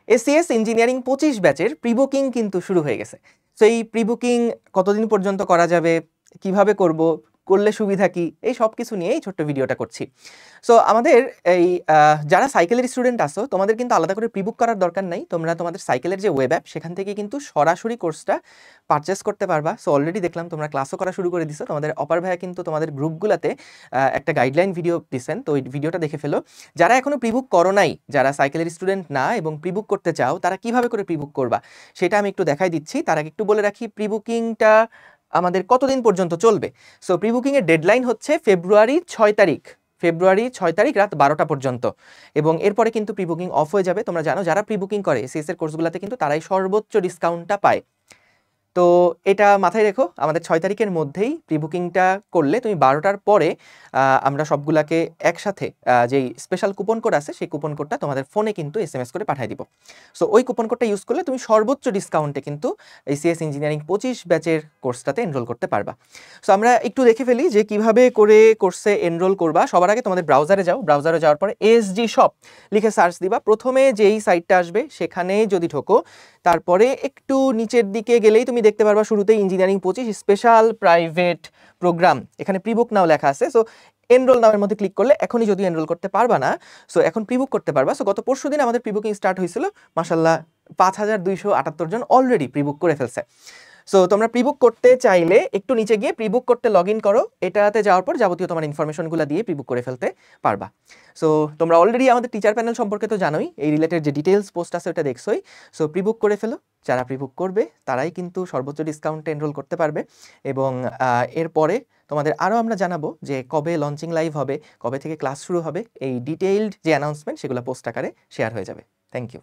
ACS engineering 25 ব্যাচের pre booking কিন্তু শুরু হয়ে গেছে। সো এই প্রি বুকিং কতদিন পর্যন্ত করা যাবে, কিভাবে করব, করলে সুবিধা কি, এই সব কিছু নিয়ে এই ছোট্ট ভিডিওটা করছি। সো আমাদের এই যারা সাইকেলের স্টুডেন্ট আসো, তোমাদের কিন্তু আলাদা করে প্রি বুক করার দরকার নাই। তোমরা তোমাদের সাইকেলের যে ওয়েব অ্যাপ সেখান থেকে কিন্তু সরাসরি কোর্সটা পারচেস করতে পারবা। সো অলরেডি দেখলাম তোমরা ক্লাসও করা শুরু করে দিছো। তোমাদের অপার ভাইয়া কিন্তু তোমাদের গ্রুপগুলোতে একটা গাইডলাইন ভিডিও দিচ্ছেন, তো ওই ভিডিওটা দেখে ফেলো। যারা এখনো প্রি বুক করো নাই, যারা সাইকেলের স্টুডেন্ট না এবং প্রি বুক করতে চাও, তারা কিভাবে করে প্রি বুক করবা সেটা আমি একটু দেখাই দিচ্ছি। তার আগে একটু বলে রাখি প্রি বুকিংটা আমাদের কতদিন পর্যন্ত চলবে। সো প্রি বুকিংয়ের ডেডলাইন হচ্ছে ফেব্রুয়ারি 6 তারিখ, ফেব্রুয়ারি 6 তারিখ রাত 12টা পর্যন্ত, এবং এরপরে কিন্তু প্রি বুকিং অফ হয়ে যাবে। তোমরা জানো যারা প্রি বুকিং করে এসএস এর কোর্সগুলোতে কিন্তু তারাই সর্বোচ্চ ডিসকাউন্টটা পায়। তো এটা মাথায় রেখো, আমাদের 6 তারিখের মধ্যেই প্রি বুকিংটা করলে তুমি 12টার পরে আমরা সবগুলাকে একসাথে যেই স্পেশাল কুপন কোড আছে সেই কুপন কোডটা তোমাদের ফোনে কিন্তু এসএমএস করে পাঠিয়ে দিব। সো ওই কুপন কোডটা ইউজ করলে তুমি সর্বোচ্চ ডিসকাউন্টে কিন্তু এসিএস ইঞ্জিনিয়ারিং 25 ব্যাচের কোর্সটাতে এনরোল করতে পারবা। সো আমরা একটু দেখে ফেলি যে কিভাবে করে কোর্সে এনরোল করবা। সবার আগে তোমাদের ব্রাউজারে যাও, ব্রাউজারে যাওয়ার পরে এসজি শপ লিখে সার্চ দিবা। প্রথমে যেই সাইটটা আসবে সেখানে যদি ঢোকো, তারপরে একটু নিচের দিকে গেলেই তুমি দেখতে পারবা শুরুতেই ইঞ্জিনিয়ারিং 25 স্পেশাল প্রাইভেট প্রোগ্রাম, এখানে প্রি বুক নাও লেখা আছে। সো এনরোল নামের মধ্যে ক্লিক করলে এখনই যদি এনরোল করতে পারবা না, সো এখন প্রি বুক করতে পারবা। সো গত পরশুদিন আমাদের প্রি বুকিং স্টার্ট হয়েছিল, মাশাআল্লাহ 5278 জন অলরেডি প্রি বুক করে ফেলছে। সো তোমরা প্রি বুক করতে চাইলে একটু নিচে গিয়ে প্রি বুক করতে লগ ইন করো, এটাতে যাওয়ার পর যাবতীয় তোমার ইনফরমেশনগুলো দিয়ে প্রি বুক করে ফেলতে পারবা। সো তোমরা অলরেডি আমাদের টিচার প্যানেল সম্পর্কে তো জানোই, এই রিলেটেড যে ডিটেলস পোস্ট আছে ওটা দেখছোই। সো প্রি বুক করে ফেলো, যারা প্রি বুক করবে তারাই কিন্তু সর্বোচ্চ ডিসকাউন্টে এনরোল করতে পারবে। এবং এরপরে তোমাদের আরও আমরা জানাবো যে কবে লঞ্চিং লাইভ হবে, কবে থেকে ক্লাস শুরু হবে, এই ডিটেইলড যে অ্যানাউন্সমেন্ট সেগুলো পোস্ট আকারে শেয়ার হয়ে যাবে। Thank you.